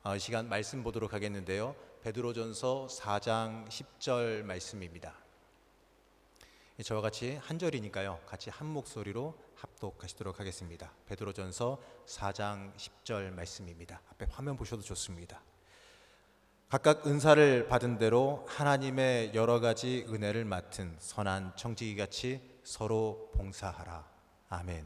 이 시간 말씀 보도록 하겠는데요. 베드로전서 4장 10절 말씀입니다. 저와 같이 한 절이니까요. 같이 한 목소리로 합독하시도록 하겠습니다. 베드로전서 4장 10절 말씀입니다. 앞에 화면 보셔도 좋습니다. 각각 은사를 받은 대로 하나님의 여러 가지 은혜를 맡은 선한 청지기같이 서로 봉사하라. 아멘.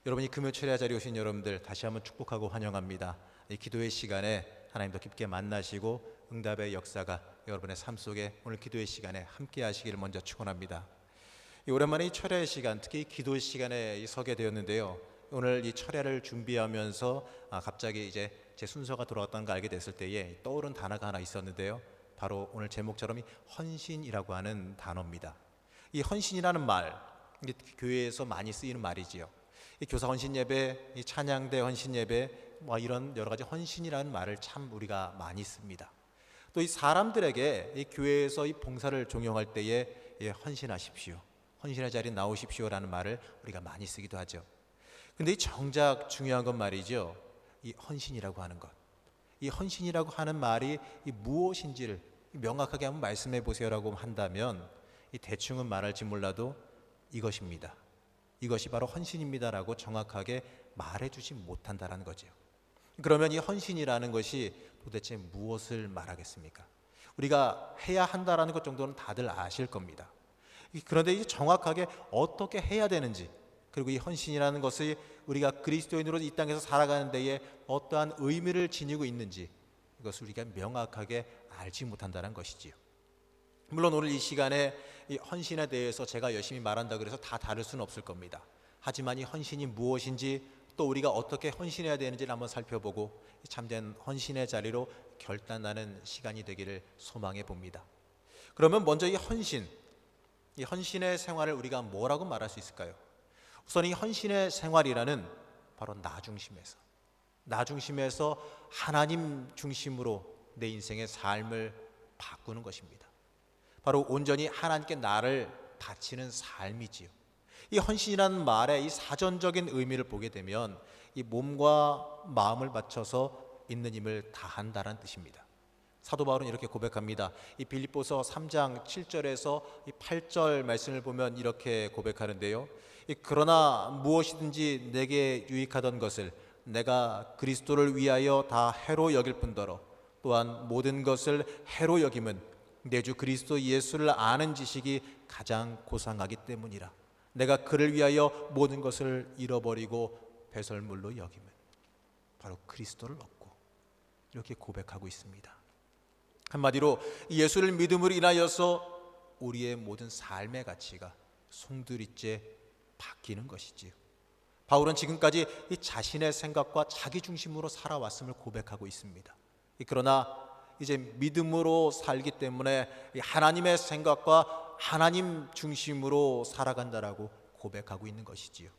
여러분, 이 금요 철야 자리에 오신 여러분들 다시 한번 축복하고 환영합니다. 이 기도의 시간에 하나님도 깊게 만나시고 응답의 역사가 여러분의 삶 속에 오늘 기도의 시간에 함께 하시기를 먼저 축원합니다. 오랜만에 이 철야의 시간, 특히 이 기도의 시간에 서게 되었는데요. 오늘 이 철야를 준비하면서 갑자기 이제 제 순서가 돌아왔다는 걸 알게 됐을 때에 떠오른 단어가 하나 있었는데요. 바로 오늘 제목처럼 이 헌신이라고 하는 단어입니다. 이 헌신이라는 말, 교회에서 많이 쓰이는 말이지요. 이 교사 헌신 예배, 이 찬양대 헌신 예배, 이런 여러 가지 헌신이라는 말을 참 우리가 많이 씁니다. 또 이 사람들에게 이 교회에서 이 봉사를 종용할 때에 헌신하십시오, 헌신의 자리에 나오십시오라는 말을 우리가 많이 쓰기도 하죠. 근데 이 정작 중요한 건 말이죠. 이 헌신이라고 하는 것, 이 헌신이라고 하는 말이 이 무엇인지를 명확하게 한번 말씀해 보세요라고 한다면 이 대충은 말할지 몰라도 이것입니다, 이것이 바로 헌신입니다라고 정확하게 말해주지 못한다라는 거죠. 그러면 이 헌신이라는 것이 도대체 무엇을 말하겠습니까? 우리가 해야 한다라는 것 정도는 다들 아실 겁니다. 그런데 이게 정확하게 어떻게 해야 되는지, 그리고 이 헌신이라는 것이 우리가 그리스도인으로 이 땅에서 살아가는 데에 어떠한 의미를 지니고 있는지, 이것을 우리가 명확하게 알지 못한다는 것이지요. 물론 오늘 이 시간에 이 헌신에 대해서 제가 열심히 말한다 그래서 다 다룰 수는 없을 겁니다. 하지만 이 헌신이 무엇인지, 또 우리가 어떻게 헌신해야 되는지를 한번 살펴보고 참된 헌신의 자리로 결단하는 시간이 되기를 소망해 봅니다. 그러면 먼저 이 헌신의 생활을 우리가 뭐라고 말할 수 있을까요? 우선 이 헌신의 생활이라는 바로 나 중심에서 하나님 중심으로 내 인생의 삶을 바꾸는 것입니다. 바로 온전히 하나님께 나를 바치는 삶이지요. 이 헌신이라는 말의 이 사전적인 의미를 보게 되면 이 몸과 마음을 바쳐서 있는 힘을 다한다는 뜻입니다. 사도 바울은 이렇게 고백합니다. 이 빌립보서 3장 7절에서 이 8절 말씀을 보면 이렇게 고백하는데요. 그러나 무엇이든지 내게 유익하던 것을 내가 그리스도를 위하여 다 해로 여길 뿐더러 또한 모든 것을 해로 여김은 내 주 그리스도 예수를 아는 지식이 가장 고상하기 때문이라. 내가 그를 위하여 모든 것을 잃어버리고 배설물로 여김은 바로 그리스도를 얻고, 이렇게 고백하고 있습니다. 한마디로 예수를 믿음으로 인하여서 우리의 모든 삶의 가치가 송두리째 바뀌는 것이지요. 바울은 지금까지 이 자신의 생각과 자기 중심으로 살아왔음을 고백하고 있습니다. 그러나 이제 믿음으로 살기 때문에 하나님의 생각과 하나님 중심으로 살아간다라고 고백하고 있는 것이지요.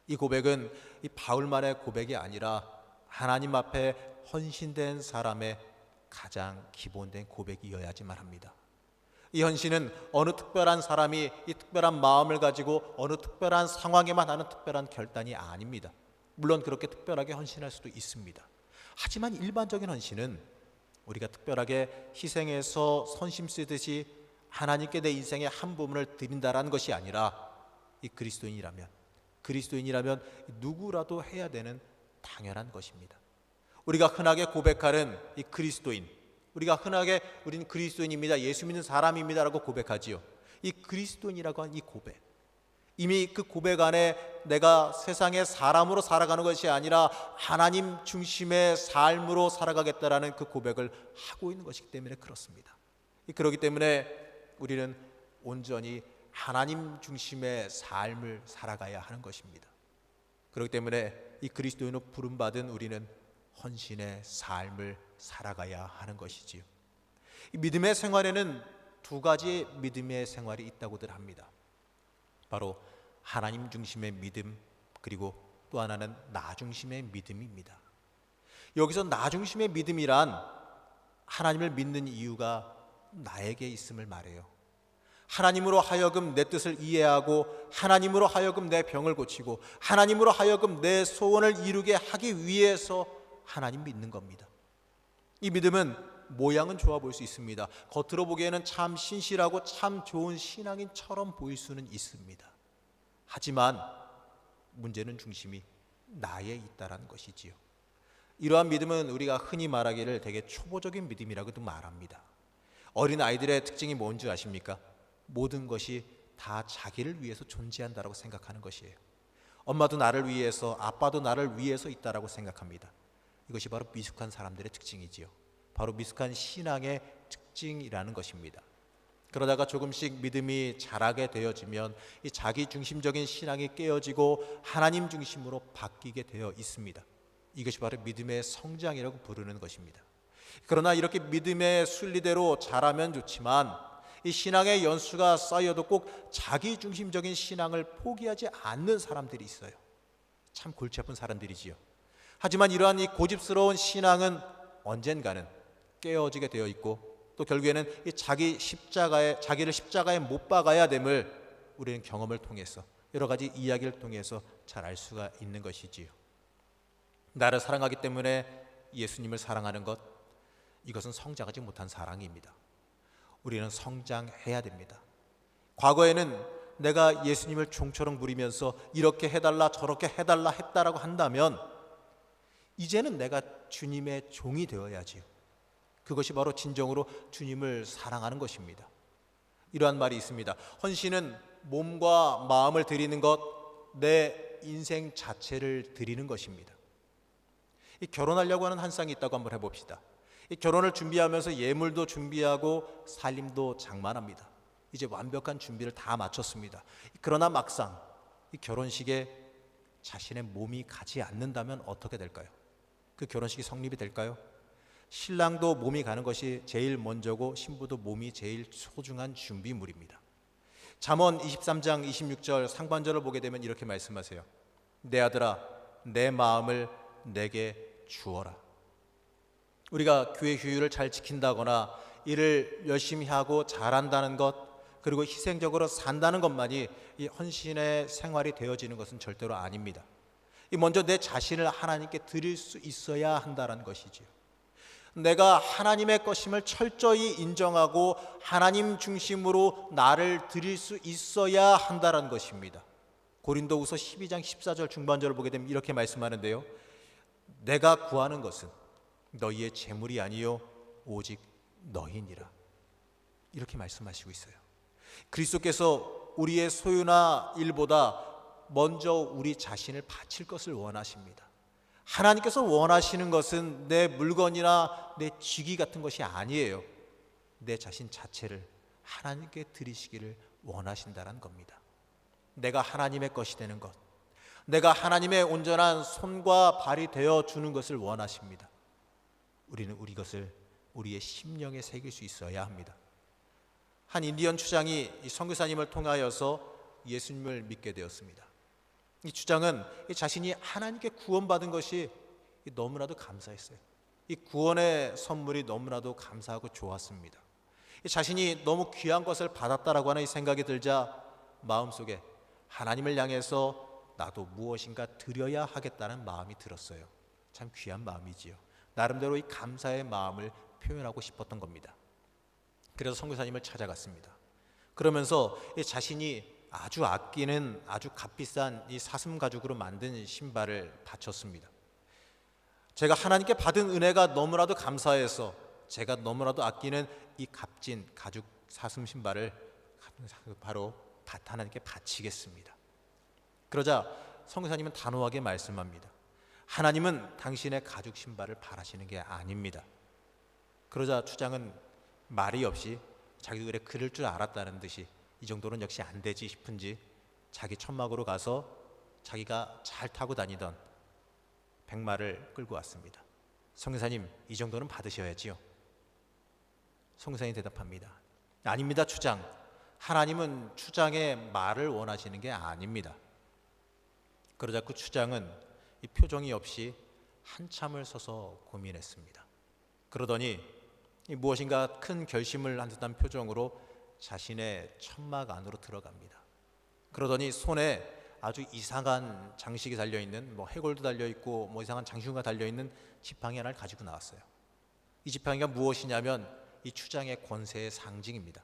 이 고백은 이 바울만의 고백이 아니라 하나님 앞에 헌신된 사람의 가장 기본된 고백이어야지만 합니다. 이 헌신은 어느 특별한 사람이 이 특별한 마음을 가지고 어느 특별한 상황에만 하는 특별한 결단이 아닙니다. 물론 그렇게 특별하게 헌신할 수도 있습니다. 하지만 일반적인 헌신은 우리가 특별하게 희생해서 선심 쓰듯이 하나님께 내 인생의 한 부분을 드린다라는 것이 아니라 이 그리스도인이라면 누구라도 해야 되는 당연한 것입니다. 우리가 흔하게 고백하는 이 그리스도인, 우리는 그리스도인입니다, 예수 믿는 사람입니다라고 고백하지요. 이 그리스도인이라고 한 이 고백, 이미 그 고백 안에 내가 세상의 사람으로 살아가는 것이 아니라 하나님 중심의 삶으로 살아가겠다라는 그 고백을 하고 있는 것이기 때문에 그렇습니다. 그렇기 때문에 우리는 온전히 하나님 중심의 삶을 살아가야 하는 것입니다. 그렇기 때문에 이 그리스도인으로 부름받은 우리는 헌신의 삶을 살아가야 하는 것이지요. 이 믿음의 생활에는 두 가지 믿음의 생활이 있다고들 합니다. 바로 하나님 중심의 믿음, 그리고 또 하나는 나 중심의 믿음입니다. 여기서 나 중심의 믿음이란 하나님을 믿는 이유가 나에게 있음을 말해요. 하나님으로 하여금 내 뜻을 이해하고, 하나님으로 하여금 내 병을 고치고, 하나님으로 하여금 내 소원을 이루게 하기 위해서 하나님 믿는 겁니다. 이 믿음은 모양은 좋아 보일 수 있습니다. 겉으로 보기에는 참 신실하고 참 좋은 신앙인처럼 보일 수는 있습니다. 하지만 문제는 중심이 나에 있다라는 것이지요. 이러한 믿음은 우리가 흔히 말하기를 되게 초보적인 믿음이라고도 말합니다. 어린 아이들의 특징이 뭔지 아십니까? 모든 것이 다 자기를 위해서 존재한다라고 생각하는 것이에요. 엄마도 나를 위해서, 아빠도 나를 위해서 있다라고 생각합니다. 이것이 바로 미숙한 사람들의 특징이지요. 바로 미숙한 신앙의 특징이라는 것입니다. 그러다가 조금씩 믿음이 자라게 되어지면 이 자기 중심적인 신앙이 깨어지고 하나님 중심으로 바뀌게 되어 있습니다. 이것이 바로 믿음의 성장이라고 부르는 것입니다. 그러나 이렇게 믿음의 순리대로 자라면 좋지만 이 신앙의 연수가 쌓여도 꼭 자기 중심적인 신앙을 포기하지 않는 사람들이 있어요. 참 골치 아픈 사람들이지요. 하지만 이러한 이 고집스러운 신앙은 언젠가는 깨어지게 되어 있고 또 결국에는 이 자기를 십자가에 못 박아야 됨을 우리는 경험을 통해서 여러 가지 이야기를 통해서 잘 알 수가 있는 것이지요. 나를 사랑하기 때문에 예수님을 사랑하는 것, 이것은 성장하지 못한 사랑입니다. 우리는 성장해야 됩니다. 과거에는 내가 예수님을 종처럼 부리면서 이렇게 해달라 저렇게 해달라 했다라고 한다면 이제는 내가 주님의 종이 되어야지요. 그것이 바로 진정으로 주님을 사랑하는 것입니다. 이러한 말이 있습니다. 헌신은 몸과 마음을 드리는 것, 내 인생 자체를 드리는 것입니다. 이 결혼하려고 하는 한 쌍이 있다고 한번 해봅시다. 이 결혼을 준비하면서 예물도 준비하고 살림도 장만합니다. 이제 완벽한 준비를 다 마쳤습니다. 그러나 막상 이 결혼식에 자신의 몸이 가지 않는다면 어떻게 될까요? 그 결혼식이 성립이 될까요? 신랑도 몸이 가는 것이 제일 먼저고 신부도 몸이 제일 소중한 준비물입니다. 잠언 23장 26절 상반절을 보게 되면 이렇게 말씀하세요. 내 아들아 내 마음을 내게 주어라. 우리가 교회 규율을 잘 지킨다거나 일을 열심히 하고 잘한다는 것 그리고 희생적으로 산다는 것만이 이 헌신의 생활이 되어지는 것은 절대로 아닙니다. 먼저 내 자신을 하나님께 드릴 수 있어야 한다는 것이지요. 내가 하나님의 것임을 철저히 인정하고 하나님 중심으로 나를 드릴 수 있어야 한다는 것입니다. 고린도후서 12장 14절 중반절을 보게 되면 이렇게 말씀하는데요. 내가 구하는 것은 너희의 재물이 아니요 오직 너희니라. 이렇게 말씀하시고 있어요. 그리스도께서 우리의 소유나 일보다 먼저 우리 자신을 바칠 것을 원하십니다. 하나님께서 원하시는 것은 내 물건이나 내 직위 같은 것이 아니에요. 내 자신 자체를 하나님께 드리시기를 원하신다는 겁니다. 내가 하나님의 것이 되는 것, 내가 하나님의 온전한 손과 발이 되어 주는 것을 원하십니다. 우리는 우리 것을 우리의 심령에 새길 수 있어야 합니다. 한 인디언 추장이 이 선교사님을 통하여서 예수님을 믿게 되었습니다. 이 추장은 자신이 하나님께 구원받은 것이 너무나도 감사했어요. 이 구원의 선물이 너무나도 감사하고 좋았습니다. 자신이 너무 귀한 것을 받았다라고 하는 이 생각이 들자 마음속에 하나님을 향해서 나도 무엇인가 드려야 하겠다는 마음이 들었어요. 참 귀한 마음이지요. 나름대로 이 감사의 마음을 표현하고 싶었던 겁니다. 그래서 선교사님을 찾아갔습니다. 그러면서 자신이 아주 아끼는 아주 값비싼 이 사슴 가죽으로 만든 신발을 바쳤습니다. 제가 하나님께 받은 은혜가 너무나도 감사해서 제가 너무나도 아끼는 이 값진 가죽 사슴 신발을 바로 하나님께 바치겠습니다. 그러자 선교사님은 단호하게 말씀합니다. 하나님은 당신의 가죽 신발을 바라시는 게 아닙니다. 그러자 추장은 말이 없이 자기도 그래 그럴 줄 알았다는 듯이 이 정도는 역시 안 되지 싶은지 자기 천막으로 가서 자기가 잘 타고 다니던 백마를 끌고 왔습니다. 선교사님 이 정도는 받으셔야지요. 선교사님 대답합니다. 아닙니다 추장. 하나님은 추장의 말을 원하시는 게 아닙니다. 그러자 그 추장은 이 표정이 없이 한참을 서서 고민했습니다. 그러더니 무엇인가 큰 결심을 한 듯한 표정으로 자신의 천막 안으로 들어갑니다. 그러더니 손에 아주 이상한 장식이 달려있는 해골도 달려있고 이상한 장신구가 달려있는 지팡이 하나를 가지고 나왔어요. 이 지팡이가 무엇이냐면 이 추장의 권세의 상징입니다.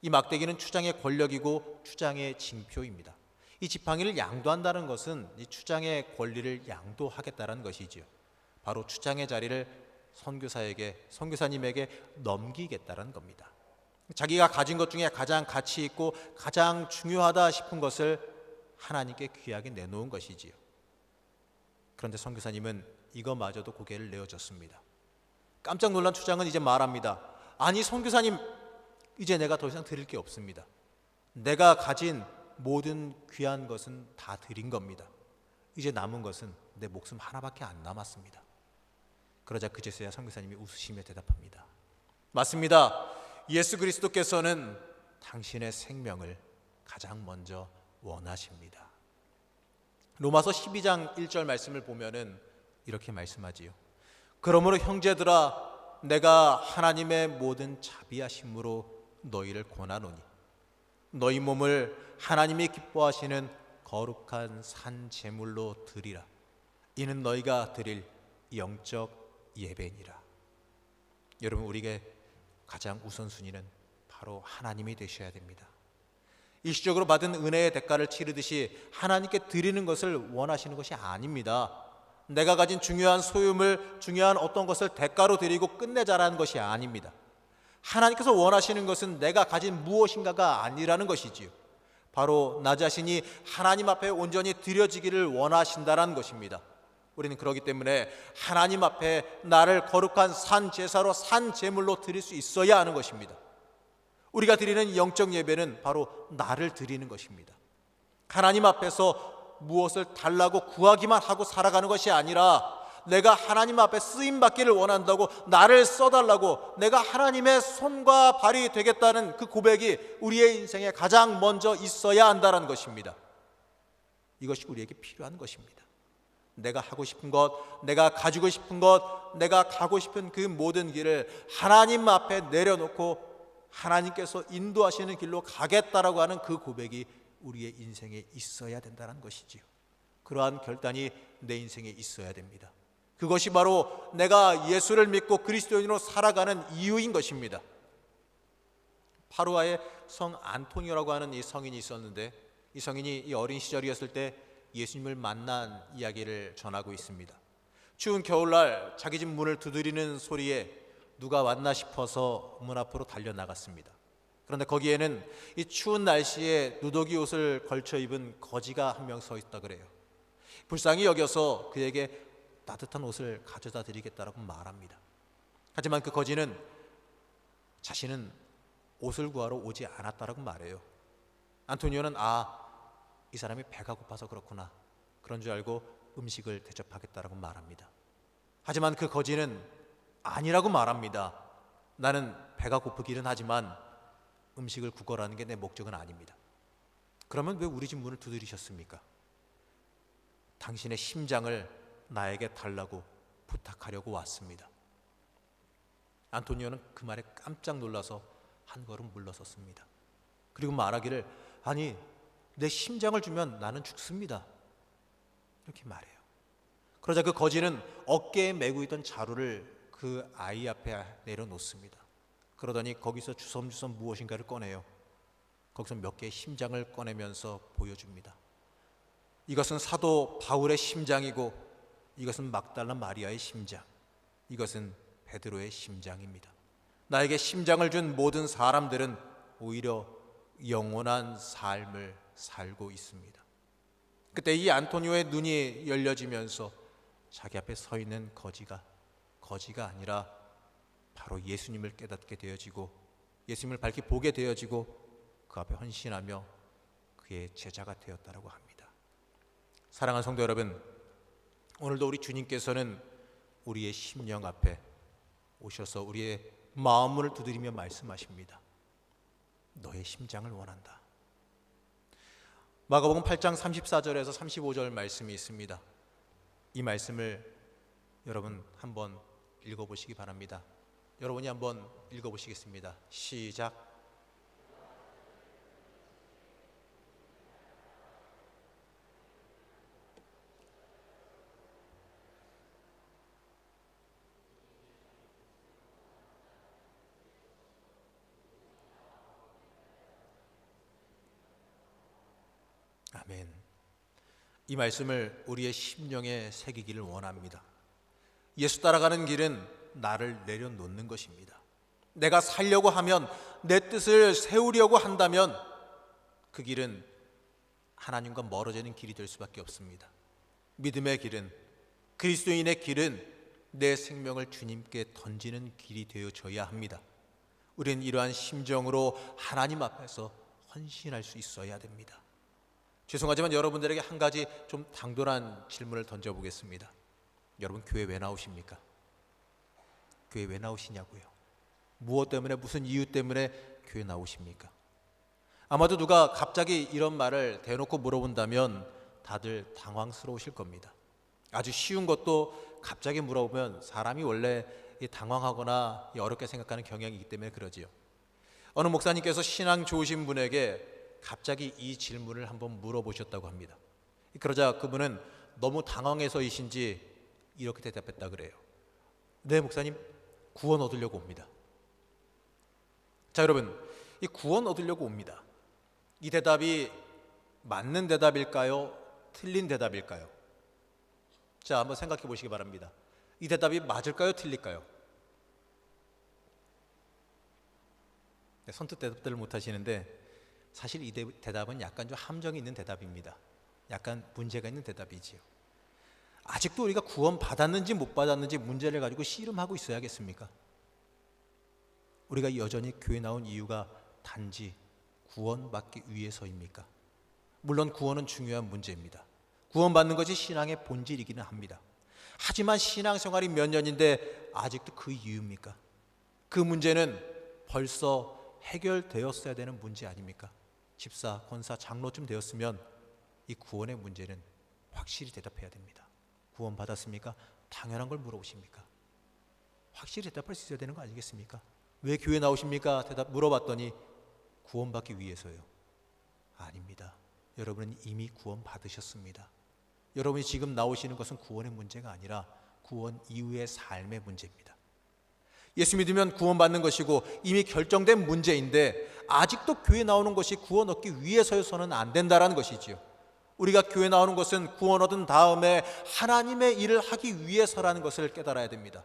이 막대기는 추장의 권력이고 추장의 징표입니다. 이 지팡이를 양도한다는 것은 이 추장의 권리를 양도하겠다는 것이지요. 바로 추장의 자리를 선교사님에게 넘기겠다는 겁니다. 자기가 가진 것 중에 가장 가치 있고 가장 중요하다 싶은 것을 하나님께 귀하게 내놓은 것이지요. 그런데 선교사님은 이거마저도 고개를 내어줬습니다. 깜짝 놀란 추장은 이제 말합니다. 아니 선교사님, 이제 내가 더 이상 드릴 게 없습니다. 내가 가진 모든 귀한 것은 다 드린 겁니다. 이제 남은 것은 내 목숨 하나밖에 안 남았습니다. 그러자 그제서야 선교사님이 웃으시며 대답합니다. 맞습니다. 예수 그리스도께서는 당신의 생명을 가장 먼저 원하십니다. 로마서 12장 1절 말씀을 보면은 이렇게 말씀하지요. 그러므로 형제들아, 내가 하나님의 모든 자비하심으로 너희를 권하노니 너희 몸을 하나님이 기뻐하시는 거룩한 산 제물로 드리라. 이는 너희가 드릴 영적 예배니라. 여러분, 우리에게 가장 우선순위는 바로 하나님이 되셔야 됩니다. 일시적으로 받은 은혜의 대가를 치르듯이 하나님께 드리는 것을 원하시는 것이 아닙니다. 내가 가진 중요한 소유물, 중요한 어떤 것을 대가로 드리고 끝내자라는 것이 아닙니다. 하나님께서 원하시는 것은 내가 가진 무엇인가가 아니라는 것이지요. 바로 나 자신이 하나님 앞에 온전히 드려지기를 원하신다는 것입니다. 우리는 그렇기 때문에 하나님 앞에 나를 거룩한 산 제사로, 산 제물로 드릴 수 있어야 하는 것입니다. 우리가 드리는 영적 예배는 바로 나를 드리는 것입니다. 하나님 앞에서 무엇을 달라고 구하기만 하고 살아가는 것이 아니라 내가 하나님 앞에 쓰임받기를 원한다고 나를 써달라고 내가 하나님의 손과 발이 되겠다는 그 고백이 우리의 인생에 가장 먼저 있어야 한다는 것입니다. 이것이 우리에게 필요한 것입니다. 내가 하고 싶은 것, 내가 가지고 싶은 것, 내가 가고 싶은 그 모든 길을 하나님 앞에 내려놓고 하나님께서 인도하시는 길로 가겠다라고 하는 그 고백이 우리의 인생에 있어야 된다는 것이지요. 그러한 결단이 내 인생에 있어야 됩니다. 그것이 바로 내가 예수를 믿고 그리스도인으로 살아가는 이유인 것입니다. 파루아의 성 안토니오라고 하는 이 성인이 있었는데, 이 성인이 이 어린 시절이었을 때 예수님을 만난 이야기를 전하고 있습니다. 추운 겨울날 자기 집 문을 두드리는 소리에 누가 왔나 싶어서 문 앞으로 달려나갔습니다. 그런데 거기에는 이 추운 날씨에 누더기 옷을 걸쳐 입은 거지가 한 명 서 있다 그래요. 불쌍히 여겨서 그에게 따뜻한 옷을 가져다 드리겠다라고 말합니다. 하지만 그 거지는 자신은 옷을 구하러 오지 않았다라고 말해요. 안토니오는 이 사람이 배가 고파서 그렇구나, 그런 줄 알고 음식을 대접하겠다라고 말합니다. 하지만 그 거지는 아니라고 말합니다. 나는 배가 고프기는 하지만 음식을 구걸하는 게 내 목적은 아닙니다. 그러면 왜 우리 집 문을 두드리셨습니까? 당신의 심장을 나에게 달라고 부탁하려고 왔습니다. 안토니오는 그 말에 깜짝 놀라서 한 걸음 물러섰습니다. 그리고 말하기를, 아니, 내 심장을 주면 나는 죽습니다, 이렇게 말해요. 그러자 그 거지는 어깨에 메고 있던 자루를 그 아이 앞에 내려놓습니다. 그러더니 거기서 주섬주섬 무엇인가를 꺼내요. 거기서 몇 개의 심장을 꺼내면서 보여줍니다. 이것은 사도 바울의 심장이고, 이것은 막달라 마리아의 심장, 이것은 베드로의 심장입니다. 나에게 심장을 준 모든 사람들은 오히려 영원한 삶을 살고 있습니다. 그때 이 안토니오의 눈이 열려지면서 자기 앞에 서 있는 거지가 아니라 바로 예수님을 깨닫게 되어지고, 예수님을 밝히 보게 되어지고, 그 앞에 헌신하며 그의 제자가 되었다라고 합니다. 사랑하는 성도 여러분, 오늘도 우리 주님께서는 우리의 심령 앞에 오셔서 우리의 마음문을 두드리며 말씀하십니다. 너의 심장을 원한다. 마가복음 8장 34절에서 35절 말씀이 있습니다. 이 말씀을 여러분 한번 읽어보시기 바랍니다. 여러분이 한번 읽어보시겠습니다. 시작. 아멘. 이 말씀을 우리의 심령에 새기기를 원합니다. 예수 따라가는 길은 나를 내려놓는 것입니다. 내가 살려고 하면, 내 뜻을 세우려고 한다면 그 길은 하나님과 멀어지는 길이 될 수밖에 없습니다. 믿음의 길은, 그리스도인의 길은 내 생명을 주님께 던지는 길이 되어져야 합니다. 우리는 이러한 심정으로 하나님 앞에서 헌신할 수 있어야 됩니다. 죄송하지만 여러분들에게 한 가지 좀 당돌한 질문을 던져보겠습니다. 여러분, 교회 왜 나오십니까? 교회 왜 나오시냐고요? 무엇 때문에, 무슨 이유 때문에 교회 나오십니까? 아마도 누가 갑자기 이런 말을 대놓고 물어본다면 다들 당황스러우실 겁니다. 아주 쉬운 것도 갑자기 물어보면 사람이 원래 당황하거나 어렵게 생각하는 경향이 있기 때문에 그러지요. 어느 목사님께서 신앙 좋으신 분에게 갑자기 이 질문을 한번 물어보셨다고 합니다. 그러자 그분은 너무 당황해서이신지 이렇게 대답했다 그래요. 네, 목사님, 구원 얻으려고 옵니다. 자, 여러분, 이 구원 얻으려고 옵니다. 이 대답이 맞는 대답일까요? 틀린 대답일까요? 자, 한번 생각해 보시기 바랍니다. 이 대답이 맞을까요? 틀릴까요? 네, 선뜻 대답들을 못 하시는데 사실 이 대답은 약간 좀 함정이 있는 대답입니다. 약간 문제가 있는 대답이지요. 아직도 우리가 구원 받았는지 못 받았는지 문제를 가지고 씨름하고 있어야겠습니까? 우리가 여전히 교회 나온 이유가 단지 구원받기 위해서입니까? 물론 구원은 중요한 문제입니다. 구원받는 것이 신앙의 본질이기는 합니다. 하지만 신앙생활이 몇 년인데 아직도 그 이유입니까? 그 문제는 벌써 해결되었어야 되는 문제 아닙니까? 집사, 권사, 장로쯤 되었으면 이 구원의 문제는 확실히 대답해야 됩니다. 구원 받았습니까? 당연한 걸 물어보십니까? 확실히 대답할 수 있어야 되는 거 아니겠습니까? 왜 교회 나오십니까? 물어봤더니 구원받기 위해서요. 아닙니다. 여러분은 이미 구원 받으셨습니다. 여러분이 지금 나오시는 것은 구원의 문제가 아니라 구원 이후의 삶의 문제입니다. 예수 믿으면 구원받는 것이고 이미 결정된 문제인데 아직도 교회 나오는 것이 구원 얻기 위해서여서는 안 된다는 것이지요. 우리가 교회 나오는 것은 구원 얻은 다음에 하나님의 일을 하기 위해서라는 것을 깨달아야 됩니다.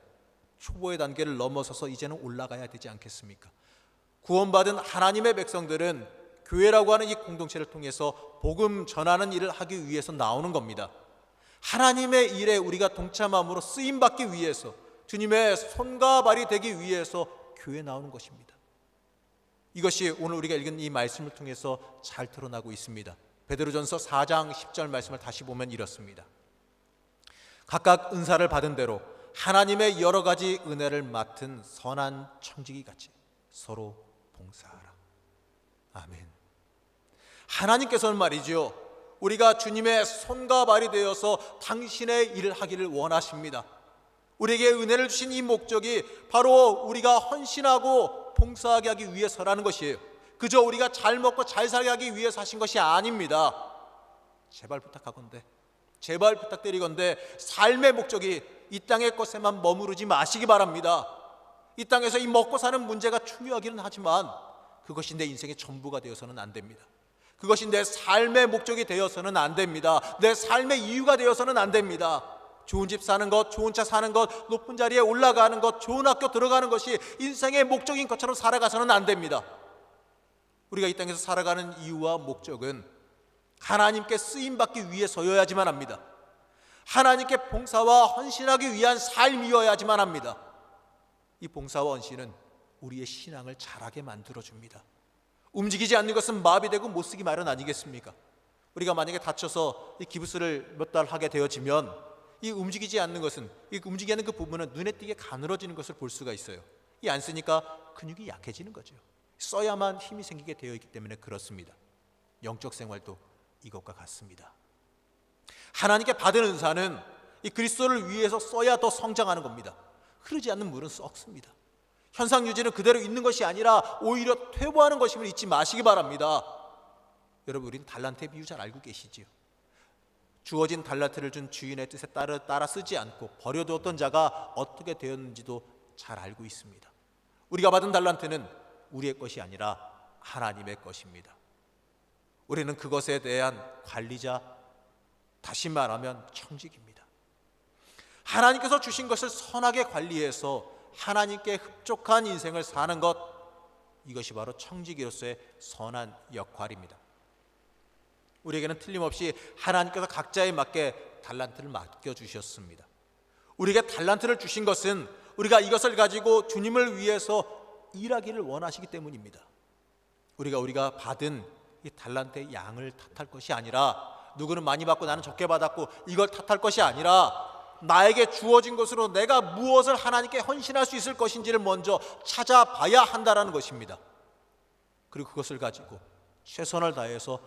초보의 단계를 넘어서서 이제는 올라가야 되지 않겠습니까? 구원받은 하나님의 백성들은 교회라고 하는 이 공동체를 통해서 복음 전하는 일을 하기 위해서 나오는 겁니다. 하나님의 일에 우리가 동참함으로 쓰임받기 위해서, 주님의 손과 발이 되기 위해서 교회 나오는 것입니다. 이것이 오늘 우리가 읽은 이 말씀을 통해서 잘 드러나고 있습니다. 베드로전서 4장 10절 말씀을 다시 보면 이렇습니다. 각각 은사를 받은 대로 하나님의 여러 가지 은혜를 맡은 선한 청지기 같이 서로 봉사하라. 아멘. 하나님께서는 말이죠, 우리가 주님의 손과 발이 되어서 당신의 일을 하기를 원하십니다. 우리에게 은혜를 주신 이 목적이 바로 우리가 헌신하고 봉사하게 하기 위해서라는 것이에요. 그저 우리가 잘 먹고 잘 살게 하기 위해서 하신 것이 아닙니다. 제발 부탁하건대, 제발 부탁드리건대 삶의 목적이 이 땅의 것에만 머무르지 마시기 바랍니다. 이 땅에서 이 먹고 사는 문제가 중요하기는 하지만 그것이 내 인생의 전부가 되어서는 안 됩니다. 그것이 내 삶의 목적이 되어서는 안 됩니다. 내 삶의 이유가 되어서는 안 됩니다. 좋은 집 사는 것, 좋은 차 사는 것, 높은 자리에 올라가는 것, 좋은 학교 들어가는 것이 인생의 목적인 것처럼 살아가서는 안 됩니다. 우리가 이 땅에서 살아가는 이유와 목적은 하나님께 쓰임받기 위해서여야지만 합니다. 하나님께 봉사와 헌신하기 위한 삶이어야지만 합니다. 이 봉사와 헌신은 우리의 신앙을 자라게 만들어줍니다. 움직이지 않는 것은 마비되고 못쓰기 마련 아니겠습니까? 우리가 만약에 다쳐서 이 기부스를 몇 달 하게 되어지면 이 움직이지 않는 것은, 이 움직이지 않는 그 부분은 눈에 띄게 가늘어지는 것을 볼 수가 있어요. 이 안 쓰니까 근육이 약해지는 거죠. 써야만 힘이 생기게 되어 있기 때문에 그렇습니다. 영적 생활도 이것과 같습니다. 하나님께 받은 은사는 이 그리스도를 위해서 써야 더 성장하는 겁니다. 흐르지 않는 물은 썩습니다. 현상 유지는 그대로 있는 것이 아니라 오히려 퇴보하는 것임을 잊지 마시기 바랍니다. 여러분, 우리는 달란트의 비유 잘 알고 계시지요. 주어진 달란트를 준 주인의 뜻에 따라 쓰지 않고 버려두었던 자가 어떻게 되었는지도 잘 알고 있습니다. 우리가 받은 달란트는 우리의 것이 아니라 하나님의 것입니다. 우리는 그것에 대한 관리자, 다시 말하면 청직입니다. 하나님께서 주신 것을 선하게 관리해서 하나님께 흡족한 인생을 사는 것, 이것이 바로 청지기로서의 선한 역할입니다. 우리에게는 틀림없이 하나님께서 각자에 맞게 달란트를 맡겨주셨습니다. 우리에게 달란트를 주신 것은 우리가 이것을 가지고 주님을 위해서 일하기를 원하시기 때문입니다. 우리가 받은 이 달란트의 양을 탓할 것이 아니라, 누구는 많이 받고 나는 적게 받았고 이걸 탓할 것이 아니라, 나에게 주어진 것으로 내가 무엇을 하나님께 헌신할 수 있을 것인지를 먼저 찾아봐야 한다는 것입니다. 그리고 그것을 가지고 최선을 다해서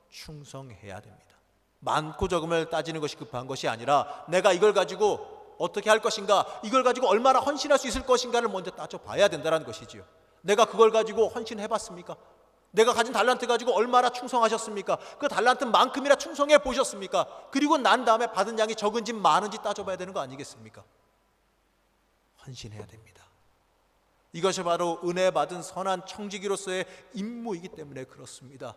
충성해야 됩니다. 많고 적음을 따지는 것이 급한 것이 아니라, 내가 이걸 가지고 어떻게 할 것인가, 이걸 가지고 얼마나 헌신할 수 있을 것인가를 먼저 따져봐야 된다는 것이지요. 내가 그걸 가지고 헌신해봤습니까? 내가 가진 달란트 가지고 얼마나 충성하셨습니까? 그 달란트만큼이나 충성해 보셨습니까? 그리고 난 다음에 받은 양이 적은지 많은지 따져봐야 되는 거 아니겠습니까? 헌신해야 됩니다. 이것이 바로 은혜 받은 선한 청지기로서의 임무이기 때문에 그렇습니다.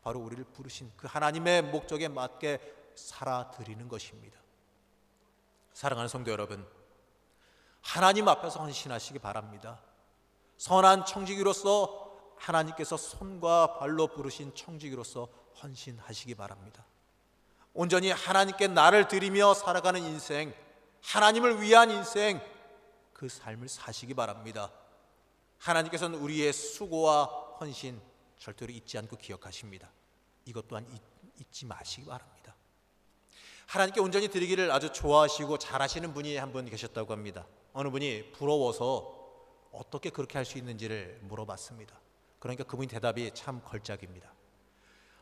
바로 우리를 부르신 그 하나님의 목적에 맞게 살아드리는 것입니다. 사랑하는 성도 여러분, 하나님 앞에서 헌신하시기 바랍니다. 선한 청지기로서 하나님께서 손과 발로 부르신 청지기로서 헌신하시기 바랍니다. 온전히 하나님께 나를 드리며 살아가는 인생, 하나님을 위한 인생, 그 삶을 사시기 바랍니다. 하나님께서는 우리의 수고와 헌신 절대로 잊지 않고 기억하십니다. 이것 또한 잊지 마시기 바랍니다. 하나님께 온전히 드리기를 아주 좋아하시고 잘하시는 분이 한 분 계셨다고 합니다. 어느 분이 부러워서 어떻게 그렇게 할 수 있는지를 물어봤습니다. 그러니까 그분의 대답이 참 걸작입니다.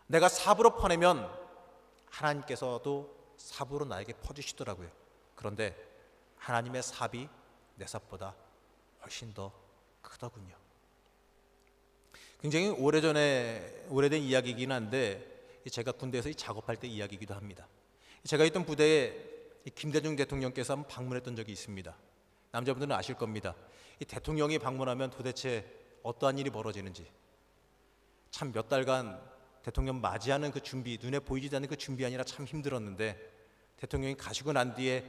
내가 삽으로 퍼내면 하나님께서도 삽으로 나에게 퍼주시더라고요. 그런데 하나님의 삽이 내 삽보다 훨씬 더 크더군요. 굉장히 오래된 이야기이긴 한데, 제가 군대에서 작업할 때 이야기이기도 합니다. 제가 있던 부대에 김대중 대통령께서 한번 방문했던 적이 있습니다. 남자분들은 아실 겁니다. 이 대통령이 방문하면 도대체 어떠한 일이 벌어지는지, 참 몇 달간 대통령 맞이하는 그 준비, 눈에 보이지도 않는 그 준비하느라 참 힘들었는데, 대통령이 가시고 난 뒤에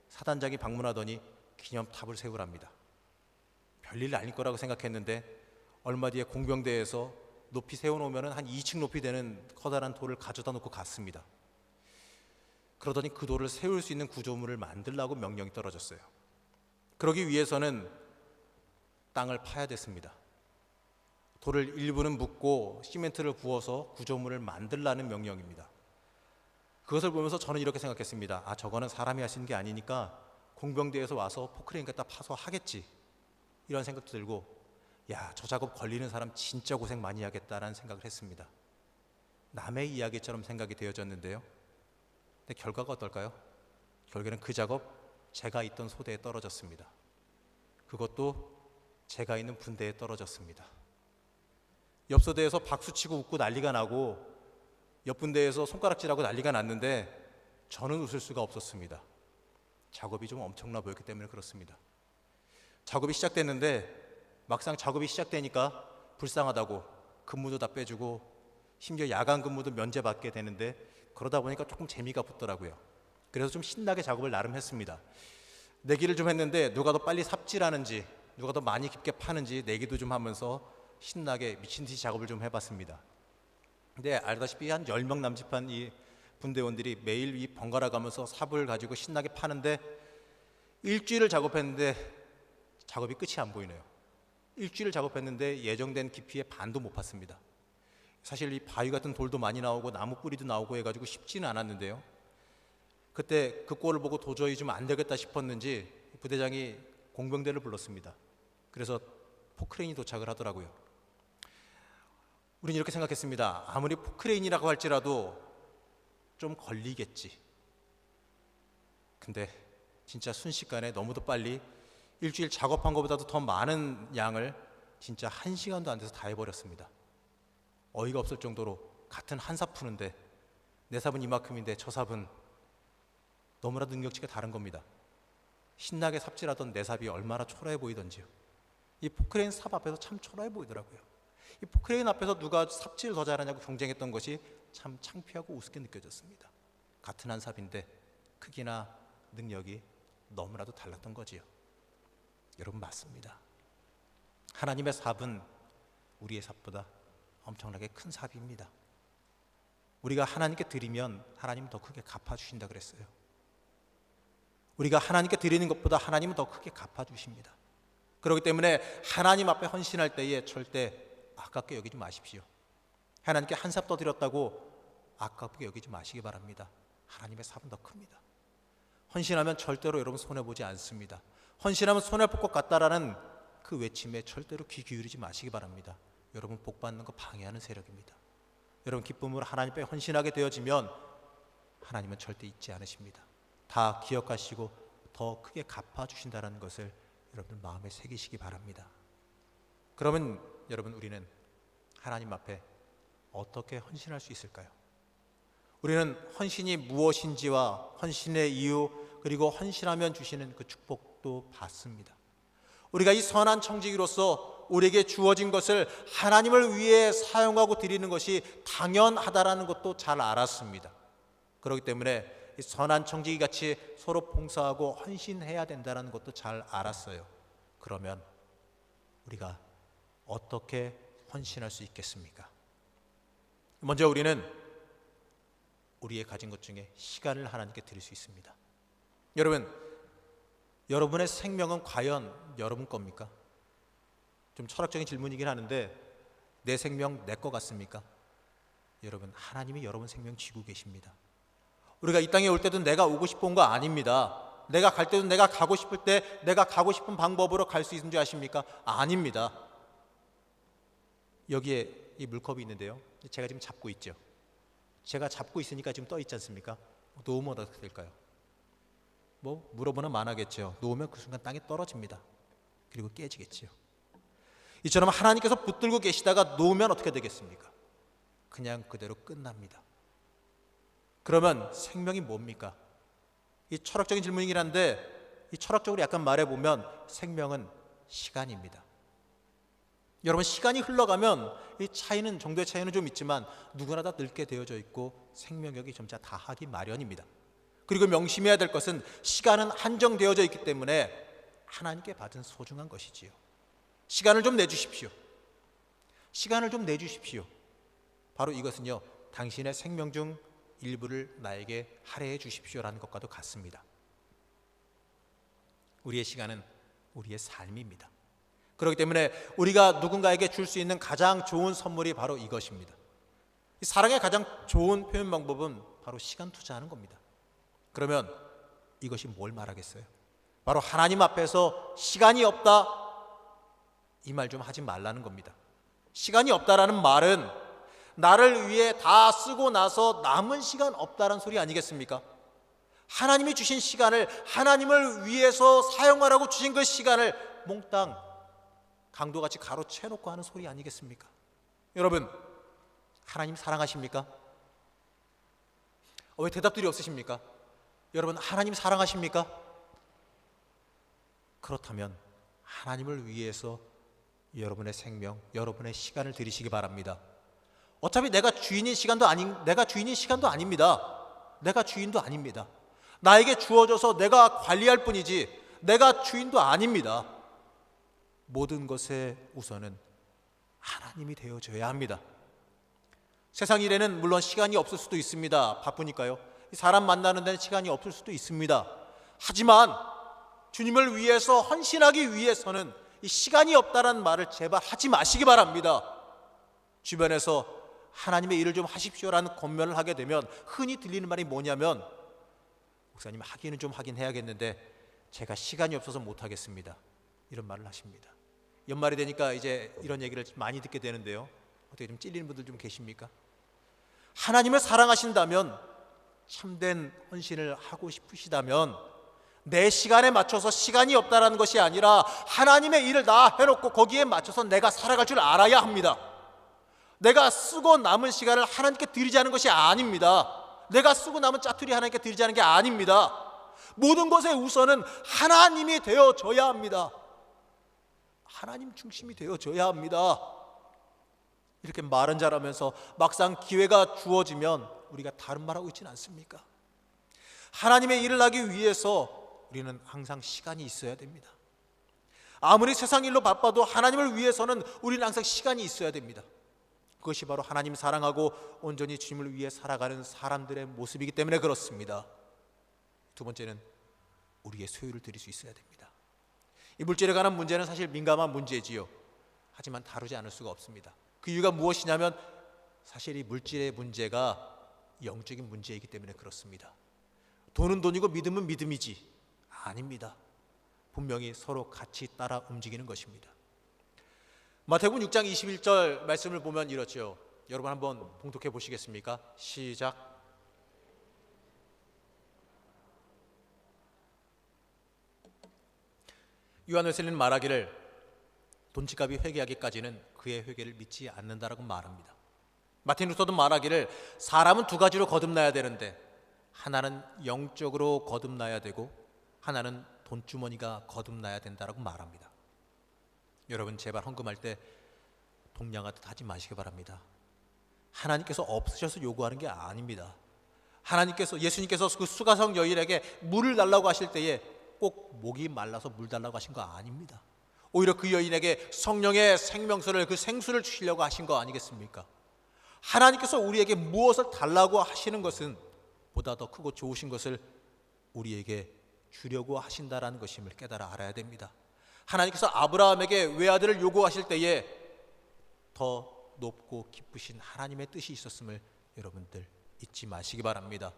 사단장이 방문하더니 기념탑을 세우랍니다. 별일 아닐 거라고 생각했는데 얼마 뒤에 공병대에서 높이 세워놓으면 한 2층 높이 되는 커다란 돌을 가져다 놓고 갔습니다. 그러더니 그 돌을 세울 수 있는 구조물을 만들라고 명령이 떨어졌어요. 그러기 위해서는 땅을 파야 됐습니다. 돌을 일부는 묻고 시멘트를 부어서 구조물을 만들라는 명령입니다. 그것을 보면서 저는 이렇게 생각했습니다. 저거는 사람이 하시는 게 아니니까 공병대에서 와서 포크레인 갖다 파서 하겠지, 이런 생각도 들고, 저 작업 걸리는 사람 진짜 고생 많이 하겠다라는 생각을 했습니다. 남의 이야기처럼 생각이 되어졌는데요. 근데 결과가 어떨까요? 결국에는 그 작업 제가 있던 소대에 떨어졌습니다. 그것도 제가 있는 분대에 떨어졌습니다. 옆 소대에서 박수치고 웃고 난리가 나고 옆 분대에서 손가락질하고 난리가 났는데 저는 웃을 수가 없었습니다. 작업이 좀 엄청나 보였기 때문에 그렇습니다. 작업이 시작됐는데 막상 작업이 시작되니까 불쌍하다고 근무도 다 빼주고 심지어 야간 근무도 면제받게 되는데, 그러다 보니까 조금 재미가 붙더라고요. 그래서 좀 신나게 작업을 나름 했습니다. 내기를 좀 했는데 누가 더 빨리 삽질하는지, 누가 더 많이 깊게 파는지 내기도 좀 하면서 신나게 미친 듯이 작업을 좀 해봤습니다. 근데 알다시피 한 10명 남짓한 이 분대원들이 매일 이 번갈아 가면서 삽을 가지고 신나게 파는데, 일주일을 작업했는데 작업이 끝이 안 보이네요. 일주일을 작업했는데 예정된 깊이의 반도 못 팠습니다. 사실 이 바위 같은 돌도 많이 나오고 나무 뿌리도 나오고 해가지고 쉽지는 않았는데요. 그때 그 꼴을 보고 도저히 좀 안 되겠다 싶었는지 부대장이 공병대를 불렀습니다. 그래서 포크레인이 도착을 하더라고요. 우리는 이렇게 생각했습니다. 아무리 포크레인이라고 할지라도 좀 걸리겠지. 근데 진짜 순식간에 너무도 빨리 일주일 작업한 것보다도 더 많은 양을 진짜 1시간도 안 돼서 다 해버렸습니다. 어이가 없을 정도로 같은 한 삽 푸는데 내 삽은 이만큼인데 저 삽은 너무나도 능력치가 다른 겁니다. 신나게 삽질하던 내 삽이 얼마나 초라해 보이던지요. 이 포크레인 삽 앞에서 참 초라해 보이더라고요. 이 포크레인 앞에서 누가 삽질 더 잘하냐고 경쟁했던 것이 참 창피하고 우습게 느껴졌습니다. 같은 한 삽인데 크기나 능력이 너무나도 달랐던 거지요. 여러분, 맞습니다. 하나님의 삽은 우리의 삽보다 엄청나게 큰 삽입니다. 우리가 하나님께 드리면 하나님은 더 크게 갚아주신다 그랬어요. 우리가 하나님께 드리는 것보다 하나님은 더 크게 갚아주십니다. 그렇기 때문에 하나님 앞에 헌신할 때에 절대 아깝게 여기지 마십시오. 하나님께 한 삽 더 드렸다고 아깝게 여기지 마시기 바랍니다. 하나님의 삽은 더 큽니다. 헌신하면 절대로 여러분 손해보지 않습니다. 헌신하면 손해볼 것 같다라는 그 외침에 절대로 귀 기울이지 마시기 바랍니다. 여러분, 복받는 거 방해하는 세력입니다. 여러분, 기쁨으로 하나님 앞에 헌신하게 되어지면 하나님은 절대 잊지 않으십니다. 다 기억하시고 더 크게 갚아주신다는 것을 여러분 마음에 새기시기 바랍니다. 그러면 여러분, 우리는 하나님 앞에 어떻게 헌신할 수 있을까요? 우리는 헌신이 무엇인지와 헌신의 이유, 그리고 헌신하면 주시는 그 축복도 받습니다. 우리가 이 선한 청지기로서 우리에게 주어진 것을 하나님을 위해 사용하고 드리는 것이 당연하다라는 것도 잘 알았습니다. 그렇기 때문에 이 선한 청지기 같이 서로 봉사하고 헌신해야 된다는 것도 잘 알았어요. 그러면 우리가 어떻게 헌신할 수 있겠습니까? 먼저 우리는 우리의 가진 것 중에 시간을 하나님께 드릴 수 있습니다. 여러분, 여러분의 생명은 과연 여러분 겁니까? 좀 철학적인 질문이긴 하는데, 내 생명 내 거 같습니까? 여러분, 하나님이 여러분 생명 쥐고 계십니다. 우리가 이 땅에 올 때도 내가 오고 싶어 온 거 아닙니다. 내가 갈 때도 내가 가고 싶을 때 내가 가고 싶은 방법으로 갈 수 있는 줄 아십니까? 아닙니다. 여기에 이 물컵이 있는데요, 제가 지금 잡고 있죠. 제가 잡고 있으니까 지금 떠 있지 않습니까? 놓으면 어떻게 될까요? 뭐 물어보면 많아겠죠. 놓으면 그 순간 땅에 떨어집니다. 그리고 깨지겠지요. 이처럼 하나님께서 붙들고 계시다가 놓으면 어떻게 되겠습니까? 그냥 그대로 끝납니다. 그러면 생명이 뭡니까? 이 철학적인 질문이긴 한데, 이 철학적으로 약간 말해보면 생명은 시간입니다. 여러분, 시간이 흘러가면 이 차이는, 정도의 차이는 좀 있지만 누구나 다 늙게 되어져 있고 생명력이 점차 다하기 마련입니다. 그리고 명심해야 될 것은 시간은 한정되어져 있기 때문에 하나님께 받은 소중한 것이지요. 시간을 좀 내주십시오. 시간을 좀 내주십시오. 바로 이것은요, 당신의 생명 중 일부를 나에게 할애해 주십시오라는 것과도 같습니다. 우리의 시간은 우리의 삶입니다. 그렇기 때문에 우리가 누군가에게 줄 수 있는 가장 좋은 선물이 바로 이것입니다. 이 사랑의 가장 좋은 표현 방법은 바로 시간 투자하는 겁니다. 그러면 이것이 뭘 말하겠어요? 바로 하나님 앞에서 시간이 없다, 이 말 좀 하지 말라는 겁니다. 시간이 없다라는 말은 나를 위해 다 쓰고 나서 남은 시간 없다라는 소리 아니겠습니까? 하나님이 주신 시간을 하나님을 위해서 사용하라고 주신 그 시간을 몽땅 강도같이 가로채놓고 하는 소리 아니겠습니까? 여러분, 하나님 사랑하십니까? 왜 대답들이 없으십니까? 여러분, 하나님 사랑하십니까? 그렇다면 하나님을 위해서 여러분의 생명, 여러분의 시간을 드리시기 바랍니다. 어차피 내가 주인인 시간도 아닙니다. 내가 주인도 아닙니다. 나에게 주어져서 내가 관리할 뿐이지 내가 주인도 아닙니다. 모든 것의 우선은 하나님이 되어줘야 합니다. 세상 일에는 물론 시간이 없을 수도 있습니다. 바쁘니까요. 사람 만나는 데는 시간이 없을 수도 있습니다. 하지만 주님을 위해서 헌신하기 위해서는 이 시간이 없다는 말을 제발 하지 마시기 바랍니다. 주변에서 하나님의 일을 좀 하십시오라는 권면을 하게 되면 흔히 들리는 말이 뭐냐면, 목사님 하기는 좀 하긴 해야겠는데 제가 시간이 없어서 못하겠습니다, 이런 말을 하십니다. 연말이 되니까 이제 이런 얘기를 많이 듣게 되는데요, 어떻게 좀 찔리는 분들 좀 계십니까? 하나님을 사랑하신다면, 참된 헌신을 하고 싶으시다면 내 시간에 맞춰서 시간이 없다라는 것이 아니라 하나님의 일을 다 해놓고 거기에 맞춰서 내가 살아갈 줄 알아야 합니다. 내가 쓰고 남은 시간을 하나님께 드리자는 것이 아닙니다. 내가 쓰고 남은 짜투리 하나님께 드리자는 게 아닙니다. 모든 것의 우선은 하나님이 되어져야 합니다. 하나님 중심이 되어져야 합니다. 이렇게 말은 잘하면서 막상 기회가 주어지면 우리가 다른 말하고 있지는 않습니까? 하나님의 일을 하기 위해서 우리는 항상 시간이 있어야 됩니다. 아무리 세상 일로 바빠도 하나님을 위해서는 우리는 항상 시간이 있어야 됩니다. 그것이 바로 하나님 사랑하고 온전히 주님을 위해 살아가는 사람들의 모습이기 때문에 그렇습니다. 두 번째는 우리의 소유를 드릴 수 있어야 됩니다. 이 물질에 관한 문제는 사실 민감한 문제지요. 하지만 다루지 않을 수가 없습니다. 그 이유가 무엇이냐면 사실 이 물질의 문제가 영적인 문제이기 때문에 그렇습니다. 돈은 돈이고 믿음은 믿음이지 아닙니다. 분명히 서로 같이 따라 움직이는 것입니다. 마태복음 6장 21절 말씀을 보면 이렇죠. 여러분 한번 봉독해 보시겠습니까? 시작. 요한 웨슬리는 말하기를 돈지갑이 회개하기까지는 그의 회개를 믿지 않는다라고 말합니다. 마틴 루터도 말하기를 사람은 두 가지로 거듭나야 되는데 하나는 영적으로 거듭나야 되고 하나는 돈주머니가 거듭나야 된다라고 말합니다. 여러분 제발 헌금할 때 동냥하듯 하지 마시기 바랍니다. 하나님께서 없으셔서 요구하는 게 아닙니다. 예수님께서 그 수가성 여인에게 물을 달라고 하실 때에 꼭 목이 말라서 물 달라고 하신 거 아닙니다. 오히려 그 여인에게 성령의 생명수를, 그 생수를 주시려고 하신 거 아니겠습니까? 하나님께서 우리에게 무엇을 달라고 하시는 것은 보다 더 크고 좋으신 것을 우리에게 주려고 하신다라는 것임을 깨달아 알아야 됩니다. 하나님께서 아브라함에게 외아들을 요구하실 때에 더 높고 기쁘신 하나님의 뜻이 있었음을 여러분들 잊지 마시기 바랍니다.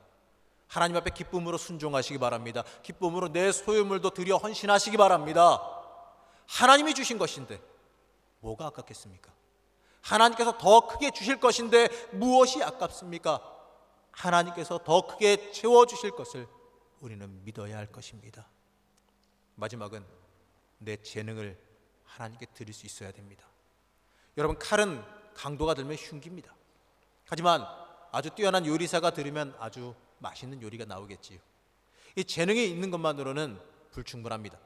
하나님 앞에 기쁨으로 순종하시기 바랍니다. 기쁨으로 내 소유물도 드려 헌신하시기 바랍니다. 하나님이 주신 것인데 뭐가 아깝겠습니까? 하나님께서 더 크게 주실 것인데 무엇이 아깝습니까? 하나님께서 더 크게 채워주실 것을 우리는 믿어야 할 것입니다. 마지막은 내 재능을 하나님께 드릴 수 있어야 됩니다. 여러분 칼은 강도가 들면 흉깁니다. 하지만 아주 뛰어난 요리사가 들으면 아주 맛있는 요리가 나오겠지요. 이 재능이 있는 것만으로는 불충분합니다.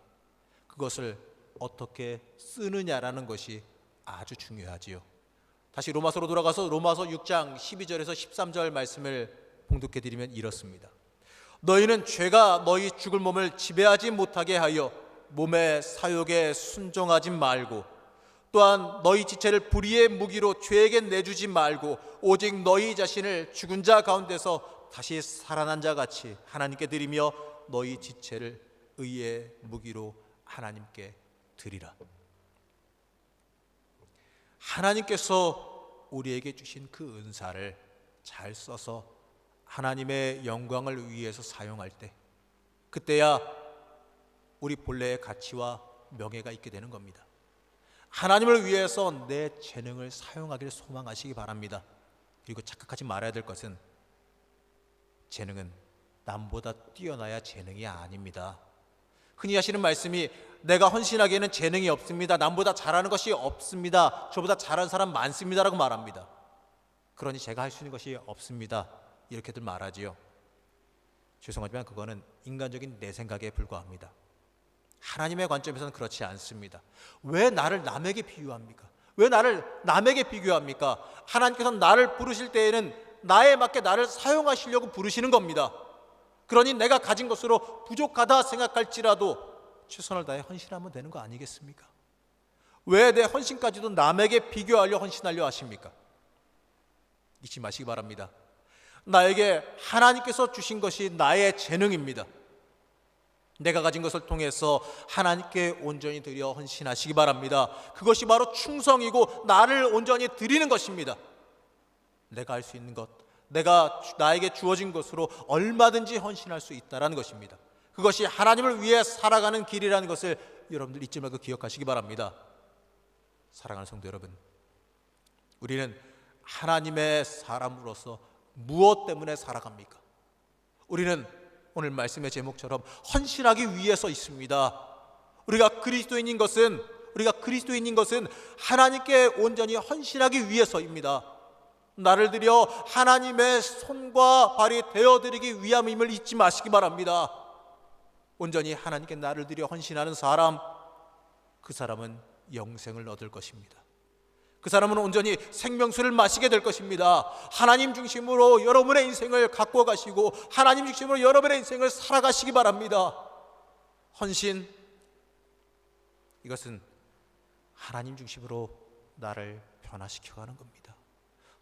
그것을 어떻게 쓰느냐라는 것이 아주 중요하지요. 다시 로마서로 돌아가서 로마서 6장 12절에서 13절 말씀을 봉독해 드리면 이렇습니다. 너희는 죄가 너희 죽을 몸을 지배하지 못하게 하여 몸의 사욕에 순종하지 말고 또한 너희 지체를 불의의 무기로 죄에게 내주지 말고 오직 너희 자신을 죽은 자 가운데서 다시 살아난 자 같이 하나님께 드리며 너희 지체를 의의 무기로 하나님께 드리라. 하나님께서 우리에게 주신 그 은사를 잘 써서 하나님의 영광을 위해서 사용할 때 그때야 우리 본래의 가치와 명예가 있게 되는 겁니다. 하나님을 위해서 내 재능을 사용하기를 소망하시기 바랍니다. 그리고 착각하지 말아야 될 것은 재능은 남보다 뛰어나야 재능이 아닙니다. 흔히 하시는 말씀이 내가 헌신하기에는 재능이 없습니다. 남보다 잘하는 것이 없습니다. 저보다 잘하는 사람 많습니다라고 말합니다. 그러니 제가 할 수 있는 것이 없습니다. 이렇게들 말하지요. 죄송하지만 그거는 인간적인 내 생각에 불과합니다. 하나님의 관점에서는 그렇지 않습니다. 왜 나를 남에게 비유합니까? 왜 나를 남에게 비교합니까? 하나님께서 나를 부르실 때에는 나에 맞게 나를 사용하시려고 부르시는 겁니다. 그러니 내가 가진 것으로 부족하다 생각할지라도 최선을 다해 헌신하면 되는 거 아니겠습니까? 왜 내 헌신까지도 남에게 비교하려 헌신하려 하십니까? 잊지 마시기 바랍니다. 나에게 하나님께서 주신 것이 나의 재능입니다. 내가 가진 것을 통해서 하나님께 온전히 드려 헌신하시기 바랍니다. 그것이 바로 충성이고 나를 온전히 드리는 것입니다. 내가 할 수 있는 것, 나에게 주어진 것으로 얼마든지 헌신할 수 있다는 것입니다. 그것이 하나님을 위해 살아가는 길이라는 것을 여러분들 잊지 말고 기억하시기 바랍니다. 사랑하는 성도 여러분, 우리는 하나님의 사람으로서 무엇 때문에 살아갑니까? 우리는 오늘 말씀의 제목처럼 헌신하기 위해서 있습니다. 우리가 그리스도인인 것은 하나님께 온전히 헌신하기 위해서입니다. 나를 들여 하나님의 손과 발이 되어드리기 위함임을 잊지 마시기 바랍니다. 온전히 하나님께 나를 들여 헌신하는 사람, 그 사람은 영생을 얻을 것입니다. 그 그 사람은 온전히 생명수를 마시게 될 것입니다. 하나님 중심으로 여러분의 인생을 갖고 가시고 하나님 중심으로 여러분의 인생을 살아가시기 바랍니다. 헌신, 이것은 하나님 중심으로 나를 변화시켜가는 겁니다.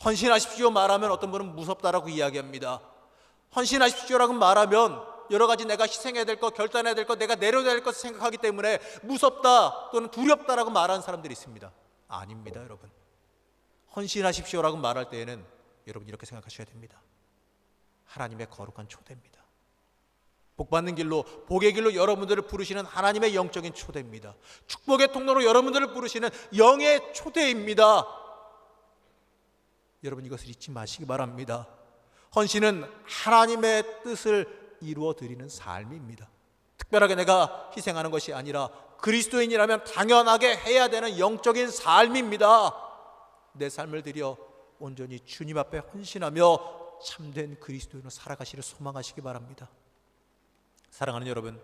헌신하십시오 말하면 어떤 분은 무섭다라고 이야기합니다. 헌신하십시오라고 말하면 여러 가지 내가 희생해야 될 것, 결단해야 될 것, 내가 내려야 될 것을 생각하기 때문에 무섭다 또는 두렵다라고 말하는 사람들이 있습니다. 아닙니다, 여러분. 헌신하십시오라고 말할 때에는 여러분 이렇게 생각하셔야 됩니다. 하나님의 거룩한 초대입니다. 복받는 길로, 복의 길로 여러분들을 부르시는 하나님의 영적인 초대입니다. 축복의 통로로 여러분들을 부르시는 영의 초대입니다. 여러분 이것을 잊지 마시기 바랍니다. 헌신은 하나님의 뜻을 이루어 드리는 삶입니다. 특별하게 내가 희생하는 것이 아니라 그리스도인이라면 당연하게 해야 되는 영적인 삶입니다. 내 삶을 들여 온전히 주님 앞에 헌신하며 참된 그리스도인으로 살아가시를 소망하시기 바랍니다. 사랑하는 여러분,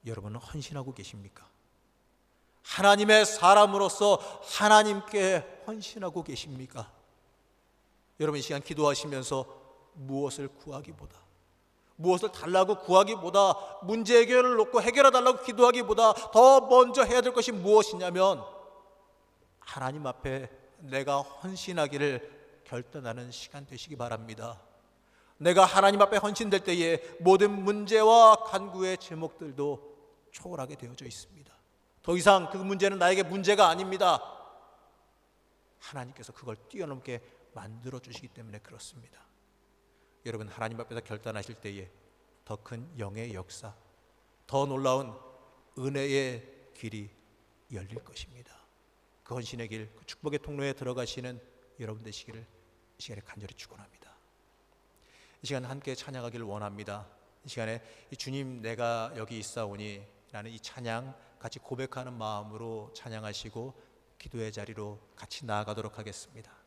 여러분은 헌신하고 계십니까? 하나님의 사람으로서 하나님께 헌신하고 계십니까? 여러분 이 시간 기도하시면서 무엇을 구하기보다, 무엇을 달라고 구하기보다, 문제 해결을 놓고 해결해 달라고 기도하기보다 더 먼저 해야 될 것이 무엇이냐면 하나님 앞에 내가 헌신하기를 결단하는 시간 되시기 바랍니다. 내가 하나님 앞에 헌신될 때에 모든 문제와 간구의 제목들도 초월하게 되어져 있습니다. 더 이상 그 문제는 나에게 문제가 아닙니다. 하나님께서 그걸 뛰어넘게 만들어 주시기 때문에 그렇습니다. 여러분 하나님 앞에서 결단하실 때에 더 큰 영의 역사, 더 놀라운 은혜의 길이 열릴 것입니다. 그 헌신의 길, 그 축복의 통로에 들어가시는 여러분 되시기를 이 시간에 간절히 축원합니다. 이 시간 함께 찬양하기를 원합니다. 이 시간에 주님 내가 여기 있사오니 라는 이 찬양 같이 고백하는 마음으로 찬양하시고 기도의 자리로 같이 나아가도록 하겠습니다.